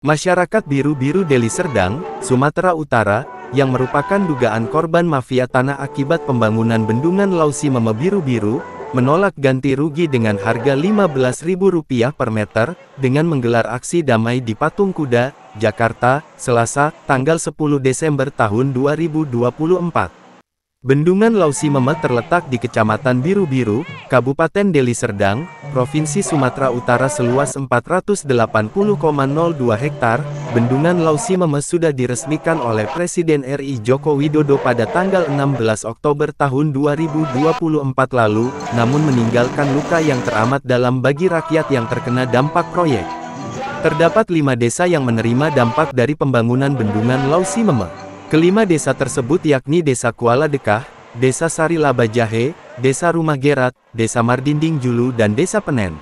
Masyarakat Biru-Biru Deli Serdang, Sumatera Utara, yang merupakan dugaan korban mafia tanah akibat pembangunan bendungan Lausi Meme Biru-Biru, menolak ganti rugi dengan harga Rp15.000 per meter, dengan menggelar aksi damai di Patung Kuda, Jakarta, Selasa, tanggal 10 Desember tahun 2024. Bendungan Lausi Meme terletak di Kecamatan Biru-Biru, Kabupaten Deli Serdang, Provinsi Sumatera Utara seluas 480,02 hektar. Bendungan Lausi Meme sudah diresmikan oleh Presiden RI Joko Widodo pada tanggal 16 Oktober tahun 2024 lalu, namun meninggalkan luka yang teramat dalam bagi rakyat yang terkena dampak proyek. Terdapat 5 desa yang menerima dampak dari pembangunan Bendungan Lausi Meme. Kelima desa tersebut yakni Desa Kuala Dekah, Desa Sari Laba Jahe, Desa Rumah Gerat, Desa Mardinding Julu dan Desa Penen.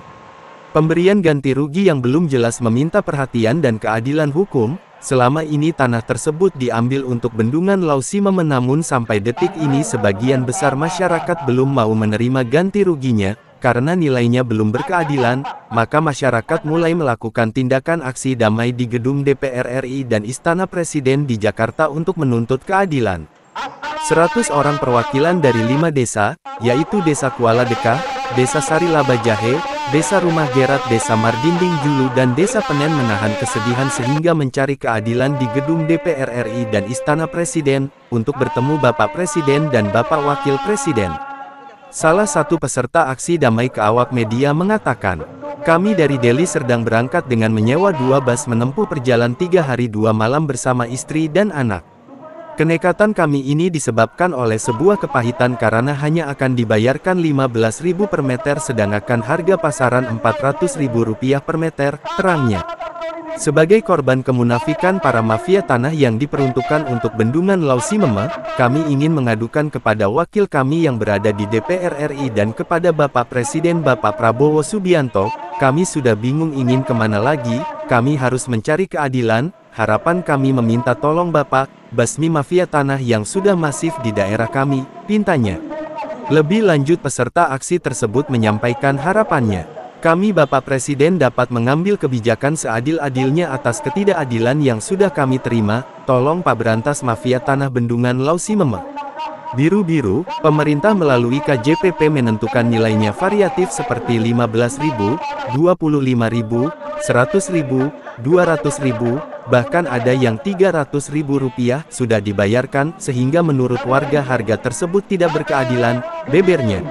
Pemberian ganti rugi yang belum jelas meminta perhatian dan keadilan hukum. Selama ini tanah tersebut diambil untuk Bendungan Lausi Meme, namun sampai detik ini sebagian besar masyarakat belum mau menerima ganti ruginya. Karena nilainya belum berkeadilan, maka masyarakat mulai melakukan tindakan aksi damai di gedung DPR RI dan Istana Presiden di Jakarta untuk menuntut keadilan. 100 orang perwakilan dari 5 desa, yaitu Desa Kuala Dekah, Desa Sari Laba Jahe, Desa Rumah Gerat, Desa Mardinding Julu dan Desa Penen menahan kesedihan sehingga mencari keadilan di gedung DPR RI dan Istana Presiden, untuk bertemu Bapak Presiden dan Bapak Wakil Presiden. Salah satu peserta aksi damai ke awak media mengatakan, "Kami dari Deli Serdang berangkat dengan menyewa 2 bus menempuh perjalanan 3 hari 2 malam bersama istri dan anak. Kenekatan kami ini disebabkan oleh sebuah kepahitan karena hanya akan dibayarkan Rp15.000 per meter sedangkan harga pasaran Rp400.000 per meter," terangnya. Sebagai korban kemunafikan para mafia tanah yang diperuntukkan untuk Bendungan Lausi Meme, kami ingin mengadukan kepada wakil kami yang berada di DPR RI dan kepada Bapak Presiden Bapak Prabowo Subianto. Kami sudah bingung ingin kemana lagi, kami harus mencari keadilan. Harapan kami meminta tolong Bapak, basmi mafia tanah yang sudah masif di daerah kami, pintanya. Lebih lanjut peserta aksi tersebut menyampaikan harapannya, "Kami Bapak Presiden dapat mengambil kebijakan seadil-adilnya atas ketidakadilan yang sudah kami terima, tolong Pak berantas mafia tanah Bendungan Lausi Meme." Biru-Biru, pemerintah melalui KJPP menentukan nilainya variatif seperti Rp15.000, Rp25.000, Rp100.000, Rp200.000, bahkan ada yang Rp300.000 sudah dibayarkan, sehingga menurut warga harga tersebut tidak berkeadilan, bebernya.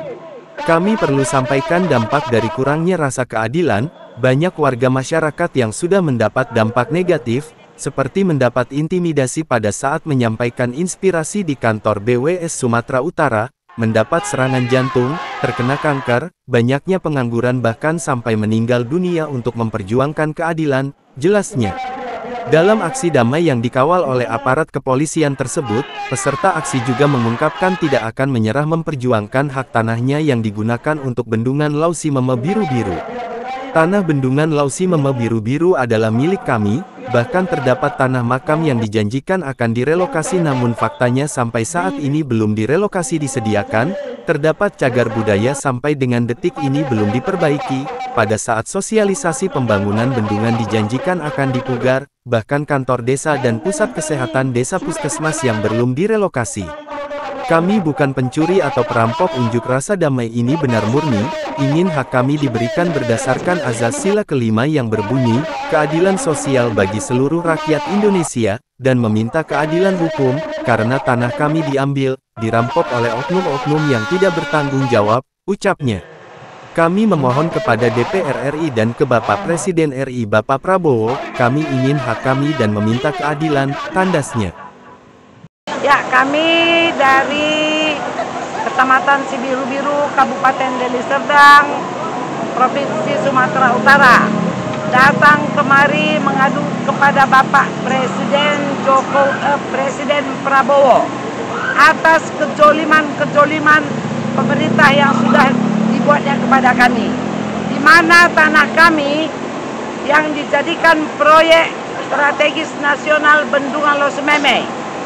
"Kami perlu sampaikan dampak dari kurangnya rasa keadilan, banyak warga masyarakat yang sudah mendapat dampak negatif, seperti mendapat intimidasi pada saat menyampaikan inspirasi di kantor BWS Sumatera Utara, mendapat serangan jantung, terkena kanker, banyaknya pengangguran bahkan sampai meninggal dunia untuk memperjuangkan keadilan," jelasnya. Dalam aksi damai yang dikawal oleh aparat kepolisian tersebut, peserta aksi juga mengungkapkan tidak akan menyerah memperjuangkan hak tanahnya yang digunakan untuk Bendungan Lausi Meme Biru-Biru. "Tanah Bendungan Lausi Meme Biru-Biru adalah milik kami, bahkan terdapat tanah makam yang dijanjikan akan direlokasi namun faktanya sampai saat ini belum direlokasi disediakan, terdapat cagar budaya sampai dengan detik ini belum diperbaiki, pada saat sosialisasi pembangunan bendungan dijanjikan akan dipugar, bahkan kantor desa dan pusat kesehatan desa puskesmas yang belum direlokasi. Kami bukan pencuri atau perampok, unjuk rasa damai ini benar murni, ingin hak kami diberikan berdasarkan azas sila kelima yang berbunyi, keadilan sosial bagi seluruh rakyat Indonesia, dan meminta keadilan hukum, karena tanah kami diambil, dirampok oleh oknum-oknum yang tidak bertanggung jawab, ucapnya. "Kami memohon kepada DPR RI dan ke Bapak Presiden RI Bapak Prabowo, kami ingin hak kami dan meminta keadilan," tandasnya. Ya, kami dari Kecamatan Biru-Biru, Kabupaten Deli Serdang, Provinsi Sumatera Utara, datang kemari mengadu kepada Bapak Presiden Prabowo atas kejoliman pemerintah yang sudah dibuatnya kepada kami, di mana tanah kami yang dijadikan proyek strategis nasional Bendungan Lausi Meme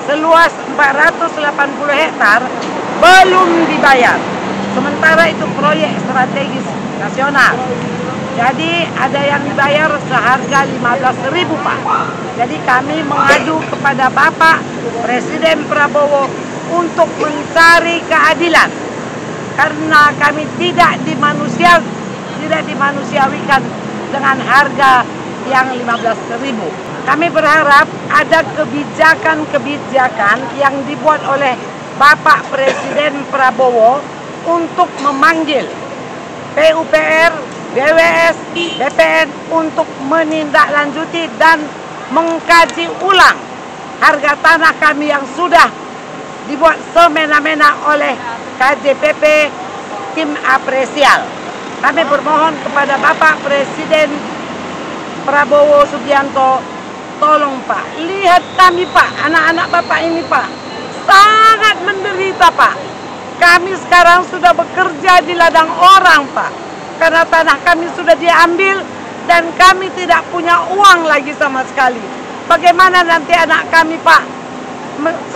seluas 480 hektar belum dibayar. Sementara itu proyek strategis nasional. Jadi ada yang dibayar seharga 15.000 Pak. Jadi kami mengadu kepada Bapak Presiden Prabowo untuk mencari keadilan. Karena kami tidak dimanusiawikan dengan harga yang 15.000. Kami berharap ada kebijakan-kebijakan yang dibuat oleh Bapak Presiden Prabowo untuk memanggil PUPR, BWS, BPN untuk menindaklanjuti dan mengkaji ulang harga tanah kami yang sudah dibuat semena-mena oleh KJPP tim apresial. Kami bermohon kepada Bapak Presiden Prabowo Subianto, tolong Pak, lihat kami Pak, anak-anak Bapak ini Pak, sangat menderita Pak. Kami sekarang sudah bekerja di ladang orang Pak, karena tanah kami sudah diambil dan kami tidak punya uang lagi sama sekali. Bagaimana nanti anak kami Pak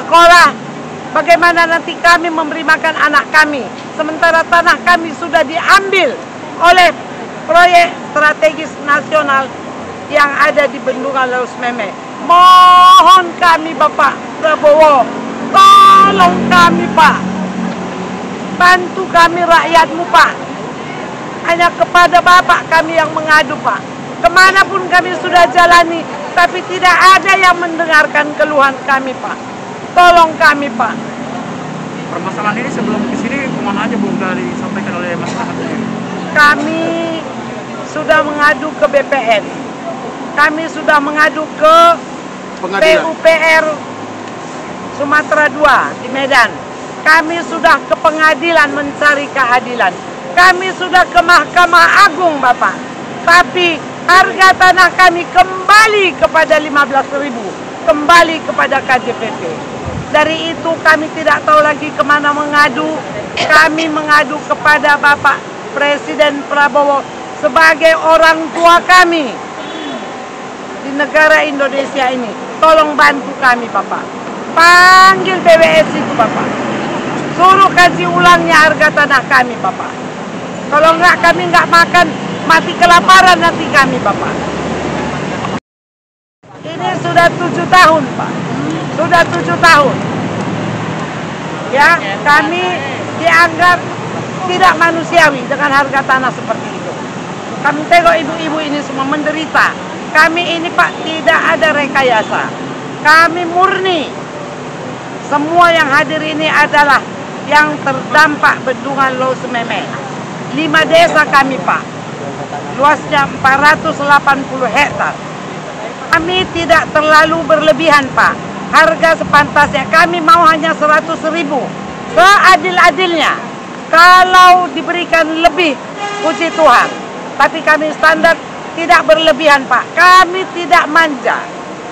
sekolah? Bagaimana nanti kami memberi makan anak kami? Sementara tanah kami sudah diambil oleh proyek strategis nasional yang ada di Bendungan Laus Meme. Mohon kami Bapak Prabowo, tolong kami Pak, bantu kami rakyatmu Pak. Hanya kepada Bapak kami yang mengadu Pak. Kemanapun kami sudah jalani, tapi tidak ada yang mendengarkan keluhan kami Pak. Tolong kami Pak. Permasalahan ini sebelum ke sini kemana aja Bu dari disampaikan oleh masyarakat sendiri? Kami sudah mengadu ke BPN. Kami sudah mengadu ke PUPR Sumatera II di Medan. Kami sudah ke pengadilan mencari keadilan. Kami sudah ke Mahkamah Agung Bapak. Tapi harga tanah kami kembali kepada 15.000. Kembali kepada KJPP. Dari itu kami tidak tahu lagi kemana mengadu. Kami mengadu kepada Bapak Presiden Prabowo sebagai orang tua kami di negara Indonesia ini. Tolong bantu kami Bapak. Panggil BWS itu Bapak. Suruh kaji ulangnya harga tanah kami Bapak. Kalau enggak kami enggak makan, mati kelaparan nanti kami Bapak. Ini sudah 7 tahun Pak. Sudah 7 tahun. Ya, kami dianggap tidak manusiawi dengan harga tanah seperti itu. Kami tengok ibu-ibu ini semua menderita. Kami ini Pak tidak ada rekayasa. Kami murni. Semua yang hadir ini adalah yang terdampak Bendungan Laus Meme. 5 desa kami Pak. Luasnya 480 hektar. Kami tidak terlalu berlebihan Pak. Harga sepantasnya kami mau hanya 100.000. Seadil-adilnya. Kalau diberikan lebih, puji Tuhan. Tapi kami standar tidak berlebihan Pak. Kami tidak manja.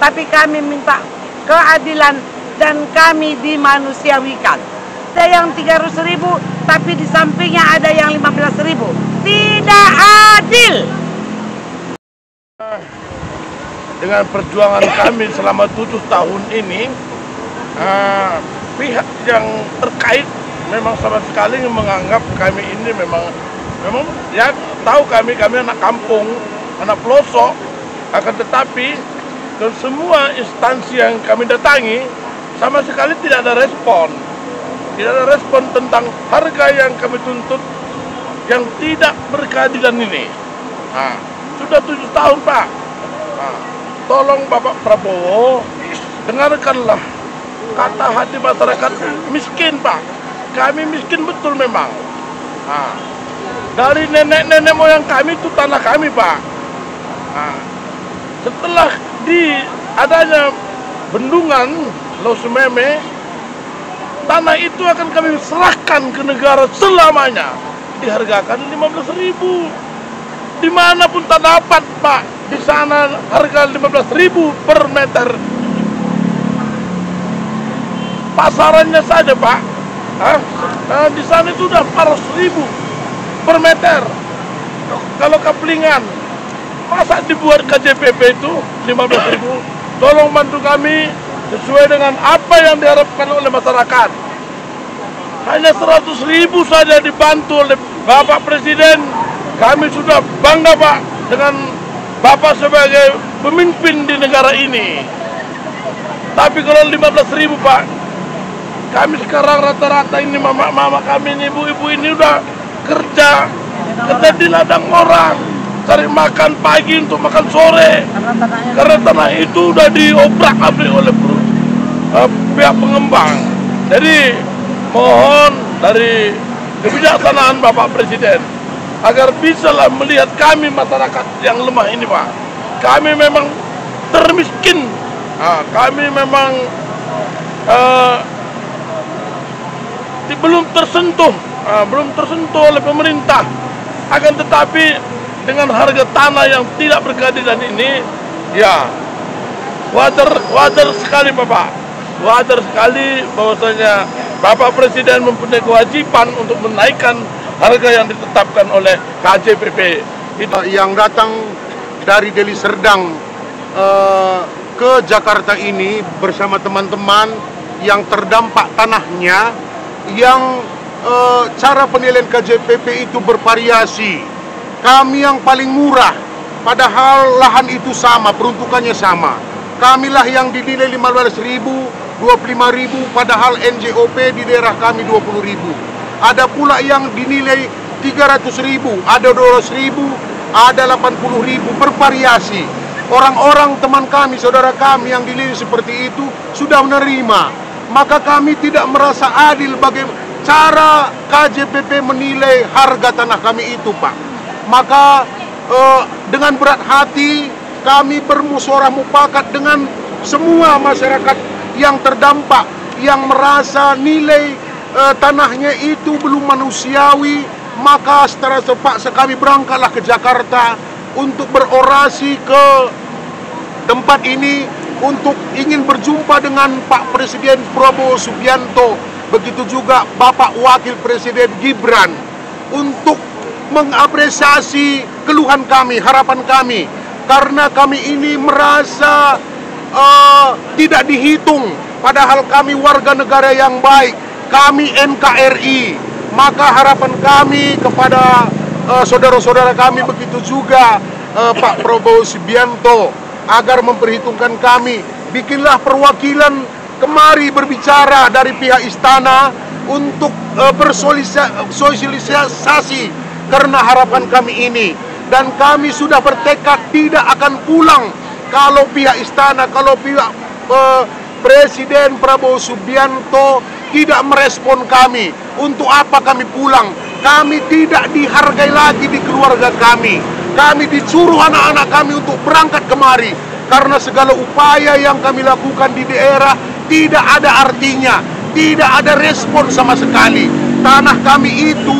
Tapi kami minta keadilan dan kami dimanusiawikan. Ada yang 300.000, tapi di sampingnya ada yang 15.000. Tidak adil. Dengan perjuangan kami selama 7 tahun ini, pihak yang terkait memang sama sekali menganggap kami ini memang ya tahu kami anak kampung, anak pelosok, akan tetapi ke semua instansi yang kami datangi sama sekali tidak ada respon. Tidak ada respon tentang harga yang kami tuntut yang tidak berkeadilan ini. Sudah 7 tahun Pak. Tolong Bapak Prabowo, dengarkanlah kata hati masyarakat miskin Pak. Kami miskin betul memang. Dari nenek-nenek moyang kami itu tanah kami Pak. Setelah adanya Bendungan Laus Meme, tanah itu akan kami serahkan ke negara selamanya. Dihargakan 15.000. Dimanapun tak dapat Pak, di sana harga 15.000 per meter. Pasarannya saja Pak, di sana itu sudah 400.000 per meter. Kalau kaplingan, masa dibuat KJPP itu 15.000? Tolong bantu kami sesuai dengan apa yang diharapkan oleh masyarakat. Hanya 100.000 saja dibantu oleh Bapak Presiden Kami sudah bangga Pak dengan Bapak sebagai pemimpin di negara ini. Tapi kalau 15.000 Pak, kami sekarang rata-rata ini mama-mama kami ini, ibu-ibu ini udah kerja di ladang orang, cari makan pagi untuk makan sore, karena tanah itu udah diobrak-abrik oleh pihak pengembang. Jadi mohon dari kebijaksanaan Bapak Presiden agar bisalah melihat kami masyarakat yang lemah ini Pak. Kami memang termiskin, kami memang belum tersentuh oleh pemerintah. Akan tetapi dengan harga tanah yang tidak berkeadilan ini, ya wajar sekali Bapak, wajar sekali bahwasanya Bapak Presiden mempunyai kewajiban untuk menaikkan harga yang ditetapkan oleh KJPP. Yang datang dari Deli Serdang ke Jakarta ini bersama teman-teman yang terdampak tanahnya, yang cara penilaian KJPP itu bervariasi. Kami yang paling murah, padahal lahan itu sama, peruntukannya sama. Kamilah yang dinilai 15.000, 25.000, padahal NJOP di daerah kami 20.000. Ada pula yang dinilai 300.000, ada 200.000, ada 80.000, bervariasi. Orang-orang teman kami, saudara kami yang dinilai seperti itu sudah menerima. Maka kami tidak merasa adil bagaimana cara KJPP menilai harga tanah kami itu Pak. Maka dengan berat hati kami bermusyawarah mufakat dengan semua masyarakat yang terdampak, yang merasa nilai tanahnya itu belum manusiawi. Maka secara terpaksa kami berangkatlah ke Jakarta untuk berorasi ke tempat ini, untuk ingin berjumpa dengan Pak Presiden Prabowo Subianto, begitu juga Bapak Wakil Presiden Gibran, untuk mengapresiasi keluhan kami, harapan kami, karena kami ini merasa tidak dihitung, padahal kami warga negara yang baik, kami NKRI. Maka harapan kami kepada saudara-saudara kami, begitu juga Pak Prabowo Subianto, agar memperhitungkan kami, bikinlah perwakilan kemari berbicara dari pihak istana untuk bersosialisasi karena harapan kami ini. Dan kami sudah bertekad tidak akan pulang kalau pihak istana, kalau pihak Presiden Prabowo Subianto tidak merespon kami. Untuk apa kami pulang? Kami tidak dihargai lagi di keluarga kami. Kami disuruh anak-anak kami untuk berangkat kemari, karena segala upaya yang kami lakukan di daerah tidak ada artinya, tidak ada respon sama sekali. Tanah kami itu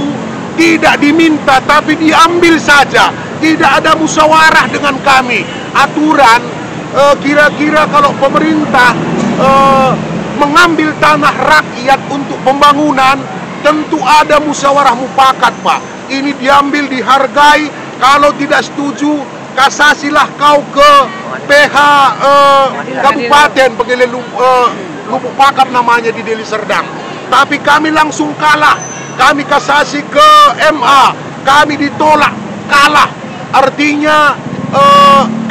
tidak diminta tapi diambil saja, tidak ada musyawarah dengan kami. Aturan kira-kira kalau pemerintah mengambil tanah rakyat untuk pembangunan, tentu ada musyawarah mufakat Pak. Ini diambil, dihargai. Kalau tidak setuju, kasasilah kau ke PH Kabupaten Pengadilan Lubuk Pakam namanya di Deli Serdang. Tapi kami langsung kalah. Kami kasasi ke MA, kami ditolak, kalah. Artinya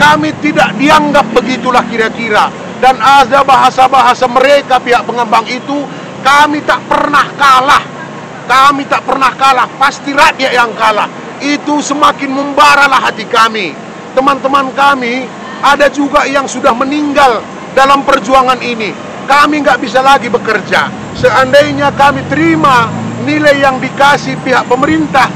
kami tidak dianggap, begitulah kira-kira. Dan ada bahasa-bahasa mereka pihak pengembang itu, kami tak pernah kalah. Kami tak pernah kalah, pasti rakyat yang kalah. Itu semakin membaralah hati kami. Teman-teman kami ada juga yang sudah meninggal dalam perjuangan ini. Kami nggak bisa lagi bekerja. Seandainya kami terima nilai yang dikasih pihak pemerintah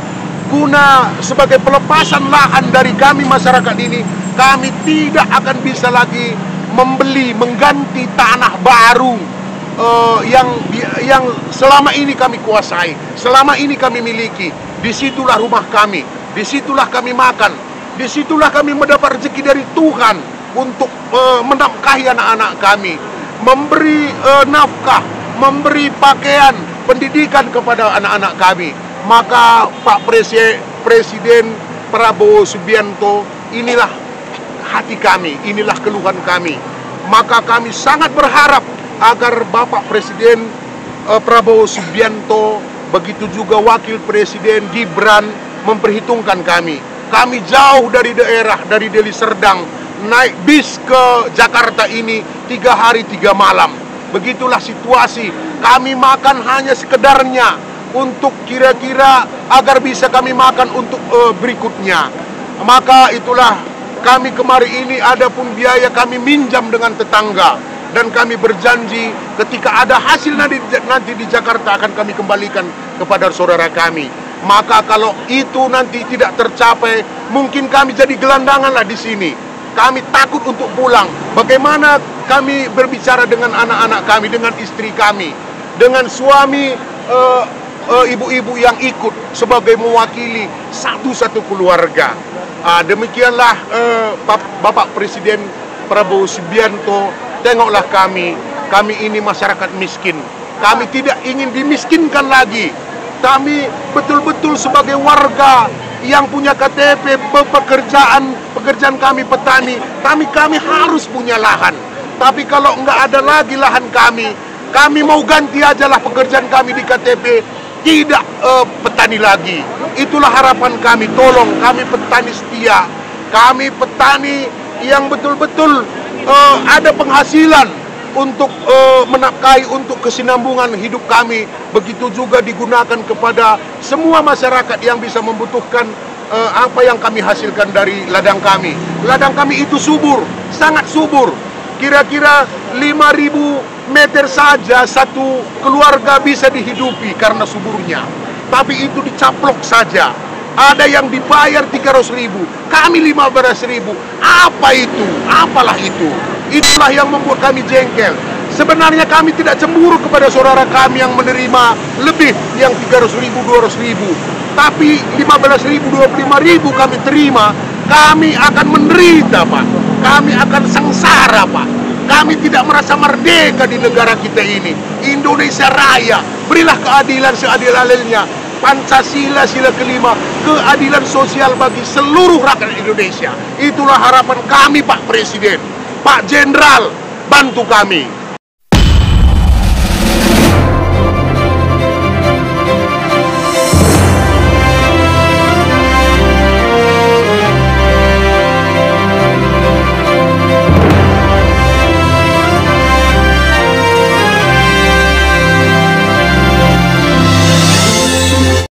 guna sebagai pelepasan lahan dari kami masyarakat ini, kami tidak akan bisa lagi membeli, mengganti tanah baru yang selama ini kami kuasai, selama ini kami miliki. Disitulah rumah kami, disitulah kami makan, disitulah kami mendapat rezeki dari Tuhan untuk menafkahi anak-anak kami, memberi nafkah, memberi pakaian, pendidikan kepada anak-anak kami. Maka Pak Presiden Prabowo Subianto, inilah hati kami, inilah keluhan kami. Maka kami sangat berharap agar Bapak Presiden Prabowo Subianto, begitu juga Wakil Presiden Gibran, memperhitungkan kami. Kami jauh dari daerah, dari Deli Serdang, naik bis ke Jakarta ini 3 hari 3 malam. Begitulah situasi. Kami makan hanya sekedarnya untuk kira-kira agar bisa kami makan untuk berikutnya. Maka itulah kami kemarin ini ada pun biaya kami minjam dengan tetangga. Dan kami berjanji ketika ada hasil nanti di Jakarta akan kami kembalikan kepada saudara kami. Maka kalau itu nanti tidak tercapai, mungkin kami jadi gelandangan lah di sini. Kami takut untuk pulang. Bagaimana kami berbicara dengan anak-anak kami, dengan istri kami, dengan suami ibu-ibu yang ikut sebagai mewakili satu-satu keluarga. Demikianlah Bapak Presiden Prabowo Subianto. Tengoklah kami ini masyarakat miskin. Kami tidak ingin dimiskinkan lagi. Kami betul-betul sebagai warga yang punya KTP, pekerjaan kami petani, kami harus punya lahan. Tapi kalau nggak ada lagi lahan kami mau ganti aja lah pekerjaan kami di KTP, tidak petani lagi. Itulah harapan kami. Tolong kami petani setia, kami petani yang betul-betul ada penghasilan untuk menafkahi untuk kesinambungan hidup kami. Begitu juga digunakan kepada semua masyarakat yang bisa membutuhkan apa yang kami hasilkan dari ladang kami. Ladang kami itu subur, sangat subur. Kira-kira 5.000 meter saja satu keluarga bisa dihidupi karena suburnya. Tapi itu dicaplok saja. Ada yang dibayar 300.000, kami 15.000. Apa itu? Apalah itu? Itulah yang membuat kami jengkel. Sebenarnya kami tidak cemburu kepada saudara kami yang menerima lebih yang 300.000, 200.000. Tapi 15.000, 25.000 kami terima, kami akan menderita, Pak. Kami akan sengsara, Pak. Kami tidak merasa merdeka di negara kita ini. Indonesia Raya, berilah keadilan seadil-adilnya. Pancasila sila kelima, keadilan sosial bagi seluruh rakyat Indonesia. Itulah harapan kami, Pak Presiden. Pak Jenderal, bantu kami.